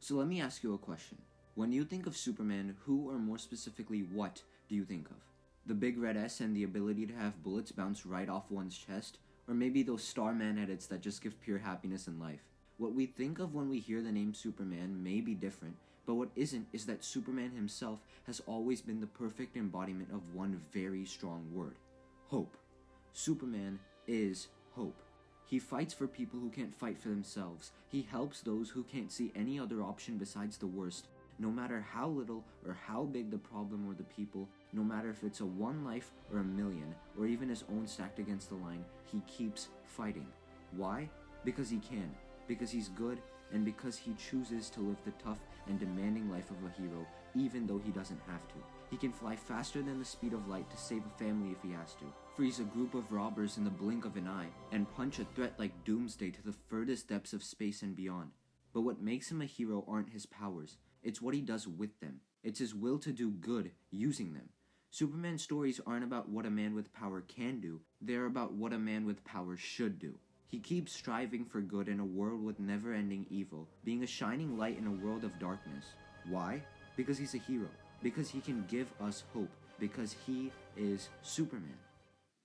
So let me ask you a question. When you think of Superman, who or more specifically what do you think of? The big red S and the ability to have bullets bounce right off one's chest? Or maybe those Starman edits that just give pure happiness in life? What we think of when we hear the name Superman may be different, but what isn't is that Superman himself has always been the perfect embodiment of one very strong word: hope. Superman is hope. He fights for people who can't fight for themselves. He helps those who can't see any other option besides the worst. No matter how little or how big the problem or the people, no matter if it's a one life or a million, or even his own stacked against the line, he keeps fighting. Why? Because he can. Because he's good, and because he chooses to live the tough and demanding life of a hero, even though he doesn't have to. He can fly faster than the speed of light to save a family if he has to, freeze a group of robbers in the blink of an eye, and punch a threat like Doomsday to the furthest depths of space and beyond. But what makes him a hero aren't his powers, it's what he does with them. It's his will to do good using them. Superman's stories aren't about what a man with power can do, they're about what a man with power should do. He keeps striving for good in a world with never-ending evil, being a shining light in a world of darkness. Why? Because he's a hero. Because he can give us hope. Because he is Superman.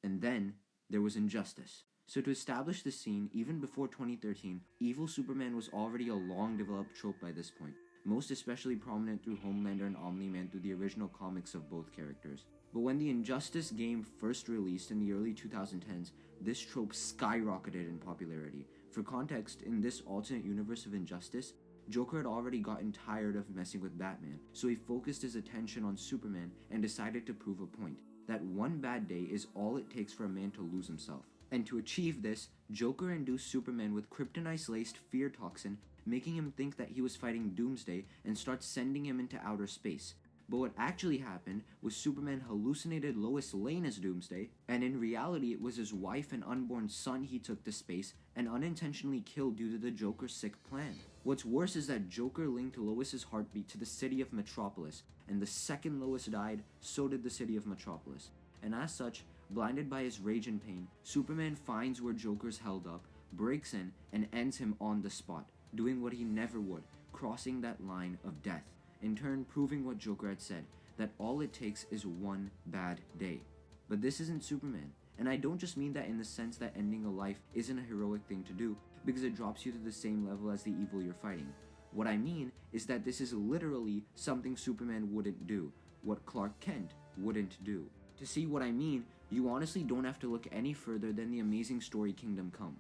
And then, there was injustice. So to establish the scene, even before 2013, evil Superman was already a long-developed trope by this point, most especially prominent through Homelander and Omni-Man through the original comics of both characters. But when the Injustice game first released in the early 2010s, this trope skyrocketed in popularity. For context, in this alternate universe of Injustice, Joker had already gotten tired of messing with Batman, so he focused his attention on Superman and decided to prove a point, that one bad day is all it takes for a man to lose himself. And to achieve this, Joker induced Superman with kryptonite-laced fear toxin, making him think that he was fighting Doomsday and start sending him into outer space. But what actually happened was Superman hallucinated Lois Lane as Doomsday, and in reality it was his wife and unborn son he took to space and unintentionally killed due to the Joker's sick plan. What's worse is that Joker linked Lois's heartbeat to the city of Metropolis, and the second Lois died, so did the city of Metropolis. And as such, blinded by his rage and pain, Superman finds where Joker's held up, breaks in, and ends him on the spot, doing what he never would, crossing that line of death. In turn proving what Joker had said, that all it takes is one bad day. But this isn't Superman, and I don't just mean that in the sense that ending a life isn't a heroic thing to do, because it drops you to the same level as the evil you're fighting. What I mean is that this is literally something Superman wouldn't do, what Clark Kent wouldn't do. To see what I mean, you honestly don't have to look any further than the amazing story Kingdom Come.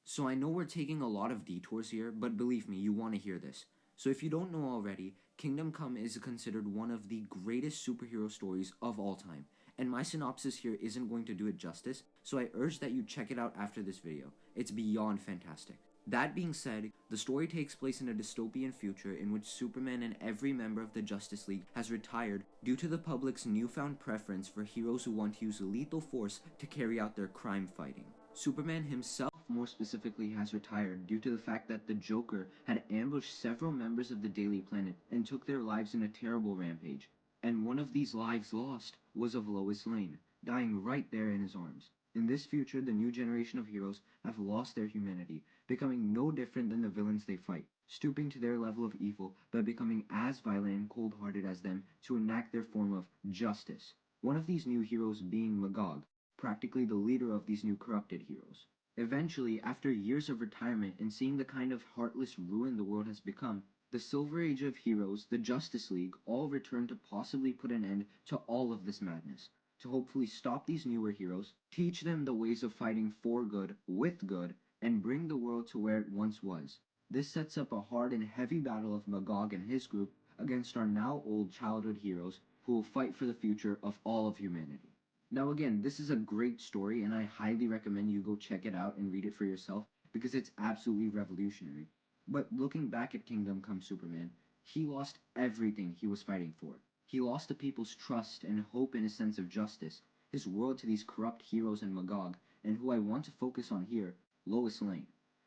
So I know we're taking a lot of detours here, but believe me, you want to hear this. So if you don't know already, Kingdom Come is considered one of the greatest superhero stories of all time, and my synopsis here isn't going to do it justice, so I urge that you check it out after this video. It's beyond fantastic. That being said, the story takes place in a dystopian future in which Superman and every member of the Justice League has retired due to the public's newfound preference for heroes who want to use lethal force to carry out their crime fighting. Superman himself, more specifically, has retired due to the fact that the Joker had ambushed several members of the Daily Planet and took their lives in a terrible rampage. And one of these lives lost was of Lois Lane, dying right there in his arms. In this future, the new generation of heroes have lost their humanity, becoming no different than the villains they fight, stooping to their level of evil by becoming as violent and cold-hearted as them to enact their form of justice. One of these new heroes being Magog, practically the leader of these new corrupted heroes. Eventually, after years of retirement and seeing the kind of heartless ruin the world has become, the Silver Age of Heroes, the Justice League, all return to possibly put an end to all of this madness, to hopefully stop these newer heroes, teach them the ways of fighting for good, with good, and bring the world to where it once was. This sets up a hard and heavy battle of Magog and his group against our now old childhood heroes who will fight for the future of all of humanity. Now again, this is a great story and I highly recommend you go check it out and read it for yourself because it's absolutely revolutionary. But looking back at Kingdom Come Superman, he lost everything he was fighting for. He lost the people's trust and hope in his sense of justice, his world to these corrupt heroes and Magog, and who I want to focus on here, Lois Lane.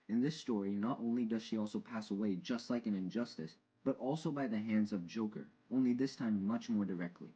In this story, not only does she also pass away just like in Injustice, but also by the hands of Joker, only this time much more directly.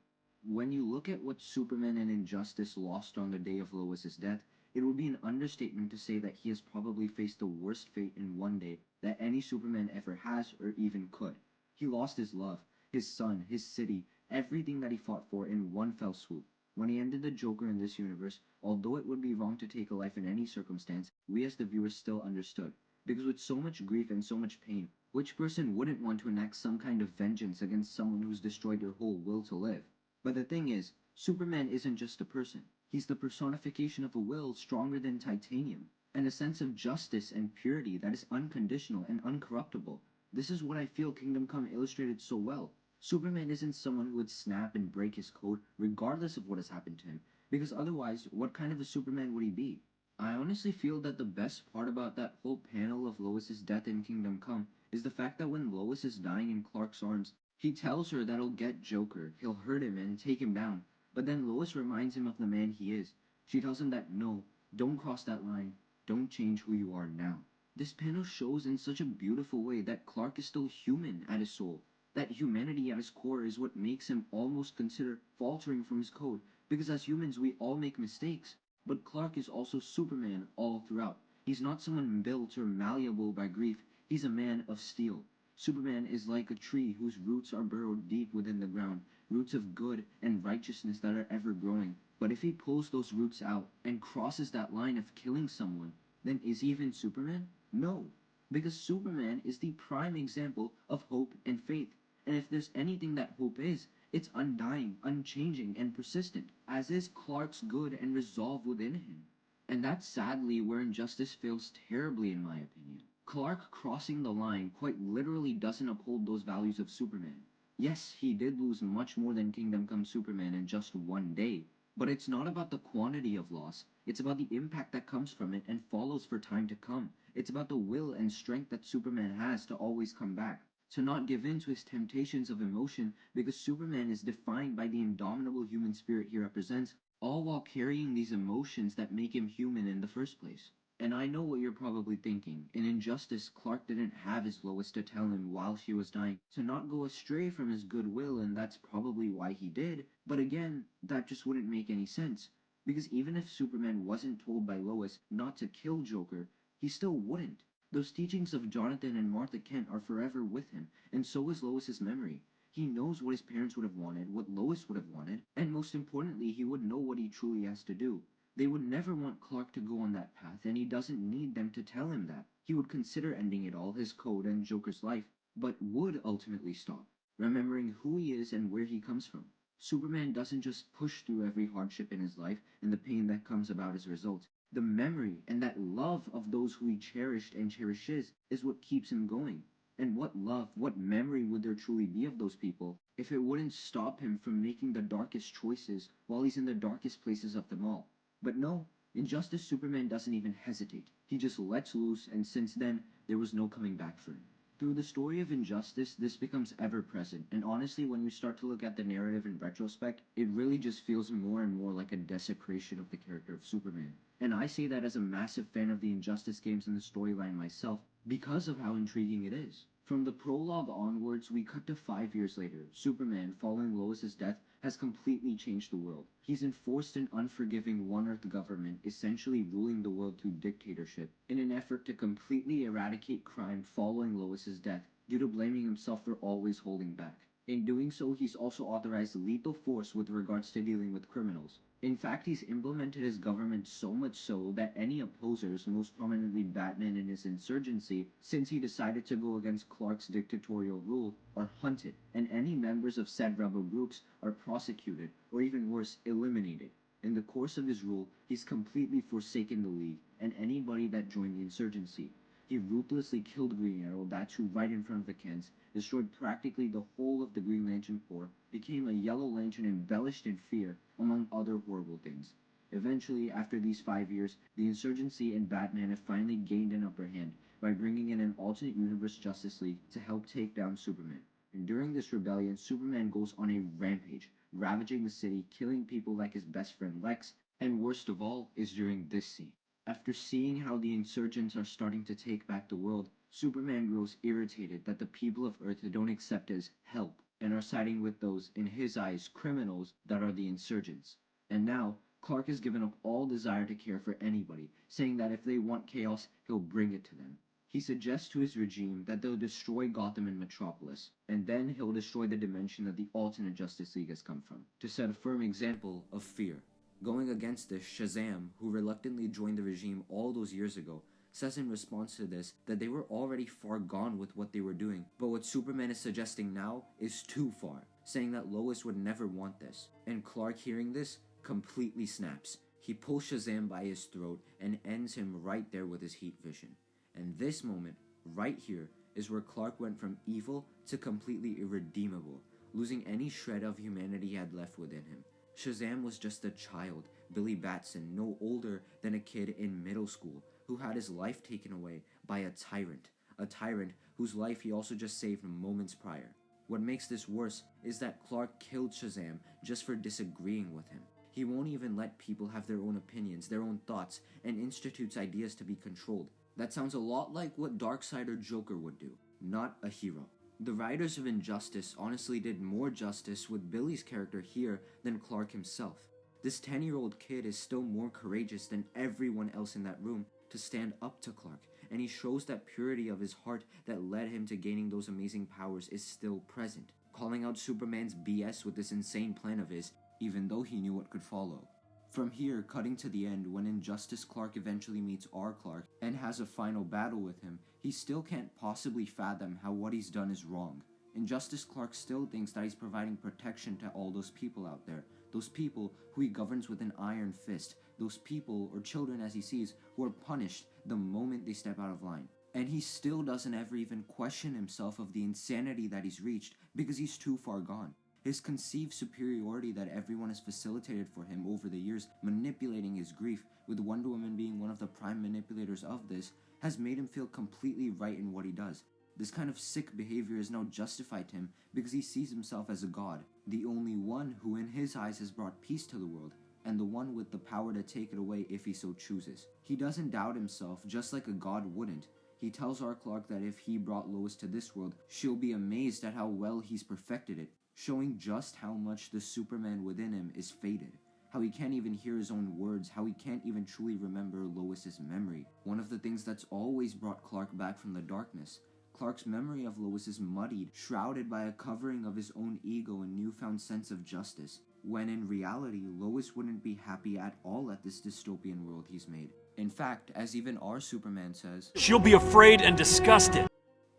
When you look at what Superman and Injustice lost on the day of Lois's death, It would be an understatement to say that he has probably faced the worst fate in one day that any Superman ever has or even could. He lost his love, his son, his city, everything that he fought for in one fell swoop. When he ended the Joker in this universe, although it would be wrong to take a life in any circumstance, we as the viewers still understood. Because with so much grief and so much pain, which person wouldn't want to enact some kind of vengeance against someone who's destroyed their whole will to live? But the thing is, Superman isn't just a person. He's the personification of a will stronger than titanium, and a sense of justice and purity that is unconditional and uncorruptible. This is what I feel Kingdom Come illustrated so well. Superman isn't someone who would snap and break his code regardless of what has happened to him, because otherwise, what kind of a Superman would he be? I honestly feel that the best part about that whole panel of Lois's death in Kingdom Come is the fact that when Lois is dying in Clark's arms, he tells her that he'll get Joker, he'll hurt him and take him down, but then Lois reminds him of the man he is. She tells him that no, don't cross that line, don't change who you are now. This panel shows in such a beautiful way that Clark is still human at his soul, that humanity at his core is what makes him almost consider faltering from his code, because as humans we all make mistakes. But Clark is also Superman all throughout. He's not someone built or malleable by grief, he's a man of steel. Superman is like a tree whose roots are burrowed deep within the ground, roots of good and righteousness that are ever growing. But if he pulls those roots out and crosses that line of killing someone, then is he even Superman? No, because Superman is the prime example of hope and faith. And if there's anything that hope is, it's undying, unchanging, and persistent, as is Clark's good and resolve within him. And that's sadly where Injustice fails terribly in my opinion. Clark crossing the line quite literally doesn't uphold those values of Superman. Yes, he did lose much more than Kingdom Come Superman in just one day, but it's not about the quantity of loss, it's about the impact that comes from it and follows for time to come. It's about the will and strength that Superman has to always come back, to not give in to his temptations of emotion, because Superman is defined by the indomitable human spirit he represents, all while carrying these emotions that make him human in the first place. And I know what you're probably thinking. In Injustice, Clark didn't have his Lois to tell him while she was dying to not go astray from his goodwill, and that's probably why he did. But again, that just wouldn't make any sense. Because even if Superman wasn't told by Lois not to kill Joker, he still wouldn't. Those teachings of Jonathan and Martha Kent are forever with him, and so is Lois's memory. He knows what his parents would have wanted, what Lois would have wanted, and most importantly, he would know what he truly has to do. They would never want Clark to go on that path, and he doesn't need them to tell him that. He would consider ending it all, his code and Joker's life, but would ultimately stop, remembering who he is and where he comes from. Superman doesn't just push through every hardship in his life and the pain that comes about as a result. The memory and that love of those who he cherished and cherishes is what keeps him going. And what love, what memory would there truly be of those people if it wouldn't stop him from making the darkest choices while he's in the darkest places of them all? But no, in Justice, Superman doesn't even hesitate. He just lets loose, and since then, there was no coming back for him. Through the story of Injustice, this becomes ever present, and honestly, when you start to look at the narrative in retrospect, it really just feels more and more like a desecration of the character of Superman. And I say that as a massive fan of the Injustice games and the storyline myself, because of how intriguing it is. From the prologue onwards, we cut to 5 years later. Superman, following Lois's death, has completely changed the world. He's enforced an unforgiving One Earth government, essentially ruling the world through dictatorship, in an effort to completely eradicate crime following Lois's death, due to blaming himself for always holding back. In doing so, he's also authorized lethal force with regards to dealing with criminals. In fact, he's implemented his government so much so that any opposers, most prominently Batman and his insurgency, since he decided to go against Clark's dictatorial rule, are hunted, and any members of said rebel groups are prosecuted, or even worse, eliminated. In the course of his rule, he's completely forsaken the League, and anybody that joined the insurgency. He ruthlessly killed Green Arrow, that's who right in front of the Kents, destroyed practically the whole of the Green Lantern Corps, became a Yellow Lantern embellished in fear, among other horrible things. Eventually, after these 5 years, the insurgency and Batman have finally gained an upper hand by bringing in an alternate universe Justice League to help take down Superman. And during this rebellion, Superman goes on a rampage, ravaging the city, killing people like his best friend Lex, and worst of all is during this scene. After seeing how the insurgents are starting to take back the world, Superman grows irritated that the people of Earth don't accept his help and are siding with those, in his eyes, criminals that are the insurgents. And now, Clark has given up all desire to care for anybody, saying that if they want chaos, he'll bring it to them. He suggests to his regime that they'll destroy Gotham and Metropolis, and then he'll destroy the dimension that the alternate Justice League has come from, to set a firm example of fear. Going against this, Shazam, who reluctantly joined the regime all those years ago, says in response to this that they were already far gone with what they were doing, but what Superman is suggesting now is too far, saying that Lois would never want this. And Clark, hearing this, completely snaps. He pulls Shazam by his throat and ends him right there with his heat vision. And this moment, right here, is where Clark went from evil to completely irredeemable, losing any shred of humanity he had left within him. Shazam was just a child, Billy Batson, no older than a kid in middle school, who had his life taken away by a tyrant whose life he also just saved moments prior. What makes this worse is that Clark killed Shazam just for disagreeing with him. He won't even let people have their own opinions, their own thoughts, and institutes ideas to be controlled. That sounds a lot like what Darkseid or Joker would do, not a hero. The writers of Injustice honestly did more justice with Billy's character here than Clark himself. This 10-year-old kid is still more courageous than everyone else in that room to stand up to Clark, and he shows that purity of his heart that led him to gaining those amazing powers is still present, calling out Superman's BS with this insane plan of his, even though he knew what could follow. From here, cutting to the end, when Injustice Clark eventually meets our Clark and has a final battle with him, he still can't possibly fathom how what he's done is wrong. Injustice Clark still thinks that he's providing protection to all those people out there, those people who he governs with an iron fist, those people, or children as he sees, who are punished the moment they step out of line. And he still doesn't ever even question himself of the insanity that he's reached because he's too far gone. His conceived superiority that everyone has facilitated for him over the years, manipulating his grief, with Wonder Woman being one of the prime manipulators of this, has made him feel completely right in what he does. This kind of sick behavior is now justified to him because he sees himself as a god, the only one who in his eyes has brought peace to the world, and the one with the power to take it away if he so chooses. He doesn't doubt himself, just like a god wouldn't. He tells our Clark that if he brought Lois to this world, she'll be amazed at how well he's perfected it, showing just how much the Superman within him is faded, how he can't even hear his own words, how he can't even truly remember Lois's memory. One of the things that's always brought Clark back from the darkness. Clark's memory of Lois is muddied, shrouded by a covering of his own ego and newfound sense of justice, when in reality, Lois wouldn't be happy at all at this dystopian world he's made. In fact, as even our Superman says, she'll be afraid and disgusted.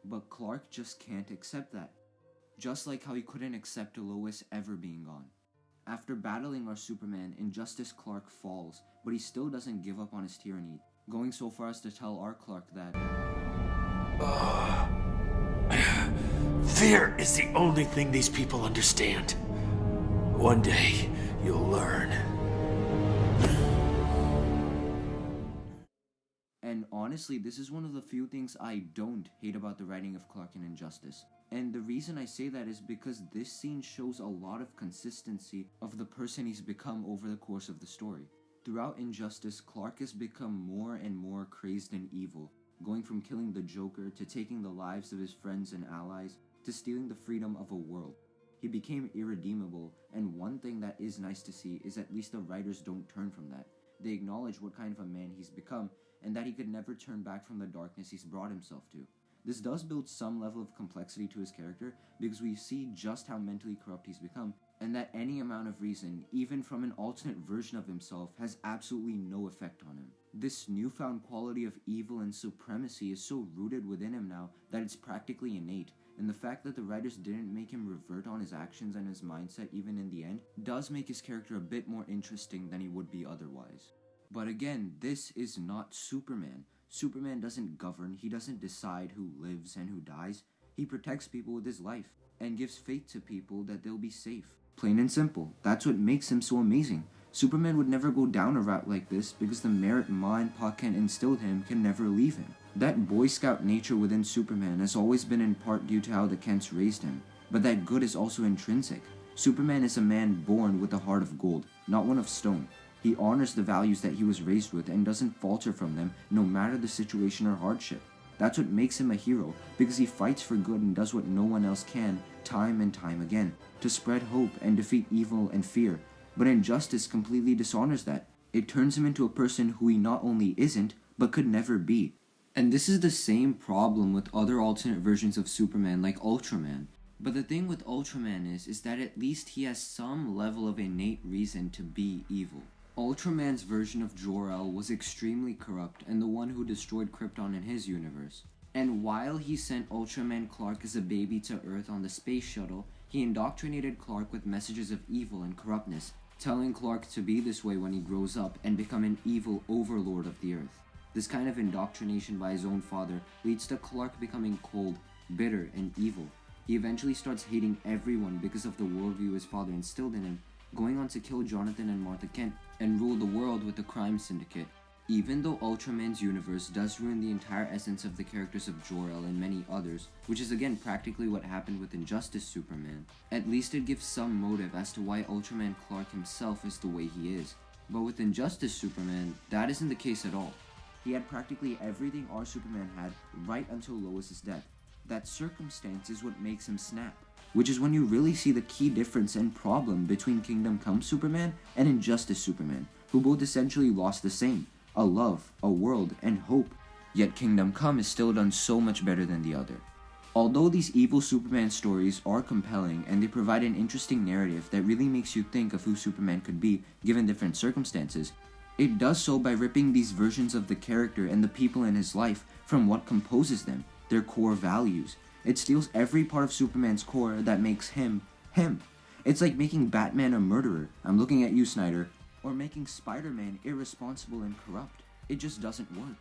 But Clark just can't accept that. Just like how he couldn't accept Lois ever being gone. After battling our Superman, Injustice Clark falls, but he still doesn't give up on his tyranny, going so far as to tell our Clark that fear is the only thing these people understand. One day, you'll learn. And honestly, this is one of the few things I don't hate about the writing of Clark in Injustice. And the reason I say that is because this scene shows a lot of consistency of the person he's become over the course of the story. Throughout Injustice, Clark has become more and more crazed and evil, going from killing the Joker to taking the lives of his friends and allies to stealing the freedom of a world. He became irredeemable, and one thing that is nice to see is at least the writers don't turn from that. They acknowledge what kind of a man he's become, and that he could never turn back from the darkness he's brought himself to. This does build some level of complexity to his character, because we see just how mentally corrupt he's become, and that any amount of reason, even from an alternate version of himself, has absolutely no effect on him. This newfound quality of evil and supremacy is so rooted within him now that it's practically innate, and the fact that the writers didn't make him revert on his actions and his mindset even in the end does make his character a bit more interesting than he would be otherwise. But again, this is not Superman. Superman doesn't govern, he doesn't decide who lives and who dies. He protects people with his life, and gives faith to people that they'll be safe. Plain and simple, that's what makes him so amazing. Superman would never go down a route like this because the merit Ma and Pa Kent instilled him can never leave him. That Boy Scout nature within Superman has always been in part due to how the Kents raised him, but that good is also intrinsic. Superman is a man born with a heart of gold, not one of stone. He honors the values that he was raised with and doesn't falter from them no matter the situation or hardship. That's what makes him a hero, because he fights for good and does what no one else can, time and time again, to spread hope and defeat evil and fear. But Injustice completely dishonors that. It turns him into a person who he not only isn't, but could never be. And this is the same problem with other alternate versions of Superman like Ultraman. But the thing with Ultraman is that at least he has some level of innate reason to be evil. Ultraman's version of Jor-El was extremely corrupt and the one who destroyed Krypton in his universe. And while he sent Ultraman Clark as a baby to Earth on the space shuttle, he indoctrinated Clark with messages of evil and corruptness, telling Clark to be this way when he grows up and become an evil overlord of the Earth. This kind of indoctrination by his own father leads to Clark becoming cold, bitter, and evil. He eventually starts hating everyone because of the worldview his father instilled in him, going on to kill Jonathan and Martha Kent and rule the world with the crime syndicate. Even though Ultraman's universe does ruin the entire essence of the characters of Jor-El and many others, which is again practically what happened with Injustice Superman, at least it gives some motive as to why Ultraman Clark himself is the way he is. But with Injustice Superman, that isn't the case at all. He had practically everything our Superman had right until Lois's death. That circumstance is what makes him snap. Which is when you really see the key difference and problem between Kingdom Come Superman and Injustice Superman, who both essentially lost the same: a love, a world, and hope. Yet Kingdom Come is still done so much better than the other. Although these evil Superman stories are compelling and they provide an interesting narrative that really makes you think of who Superman could be given different circumstances, it does so by ripping these versions of the character and the people in his life from what composes them, their core values. It steals every part of Superman's core that makes him, him. It's like making Batman a murderer, I'm looking at you, Snyder, or making Spider-Man irresponsible and corrupt. It just doesn't work.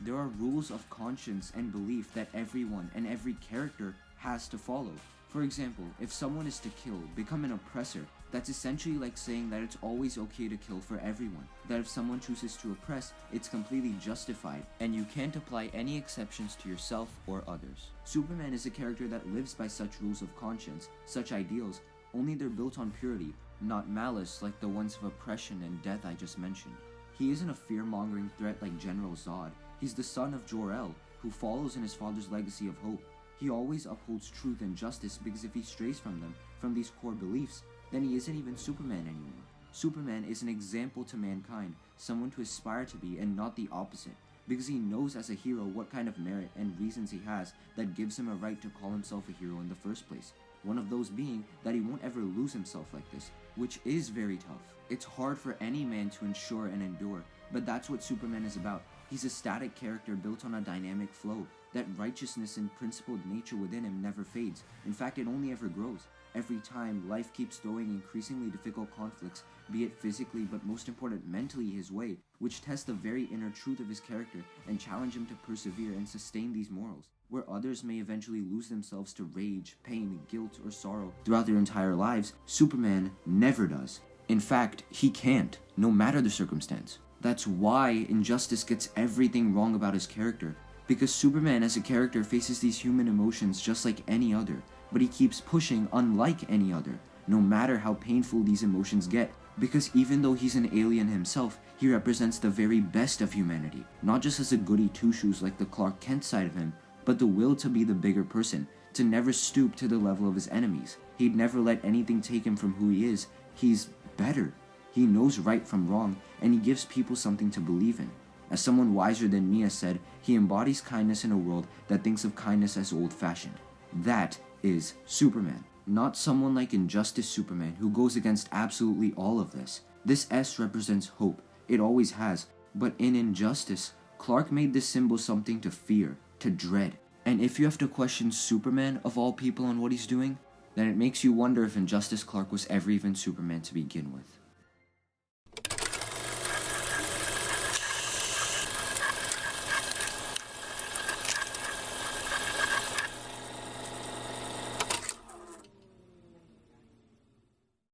There are rules of conscience and belief that everyone and every character has to follow. For example, if someone is to kill, become an oppressor, that's essentially like saying that it's always okay to kill for everyone. That if someone chooses to oppress, it's completely justified, and you can't apply any exceptions to yourself or others. Superman is a character that lives by such rules of conscience, such ideals, only they're built on purity, not malice like the ones of oppression and death I just mentioned. He isn't a fear-mongering threat like General Zod. He's the son of Jor-El, who follows in his father's legacy of hope. He always upholds truth and justice because if he strays from them, from these core beliefs, then he isn't even Superman anymore. Superman is an example to mankind, someone to aspire to be and not the opposite, because he knows as a hero what kind of merit and reasons he has that gives him a right to call himself a hero in the first place. One of those being that he won't ever lose himself like this, which is very tough. It's hard for any man to ensure and endure, but that's what Superman is about. He's a static character built on a dynamic flow. That righteousness and principled nature within him never fades. In fact, it only ever grows. Every time, life keeps throwing increasingly difficult conflicts, be it physically but most important mentally his way, which test the very inner truth of his character and challenge him to persevere and sustain these morals. Where others may eventually lose themselves to rage, pain, guilt, or sorrow throughout their entire lives, Superman never does. In fact, he can't, no matter the circumstance. That's why Injustice gets everything wrong about his character, because Superman as a character faces these human emotions just like any other, but he keeps pushing unlike any other, no matter how painful these emotions get, because even though he's an alien himself, he represents the very best of humanity, not just as a goody two-shoes like the Clark Kent side of him, but the will to be the bigger person, to never stoop to the level of his enemies. He'd never let anything take him from who he is. He's better. He knows right from wrong, and he gives people something to believe in. As someone wiser than me has said, he embodies kindness in a world that thinks of kindness as old-fashioned. That is Superman. Not someone like Injustice Superman who goes against absolutely all of this. This S represents hope. It always has. But in Injustice, Clark made this symbol something to fear, to dread. And if you have to question Superman of all people and what he's doing, then it makes you wonder if Injustice Clark was ever even Superman to begin with.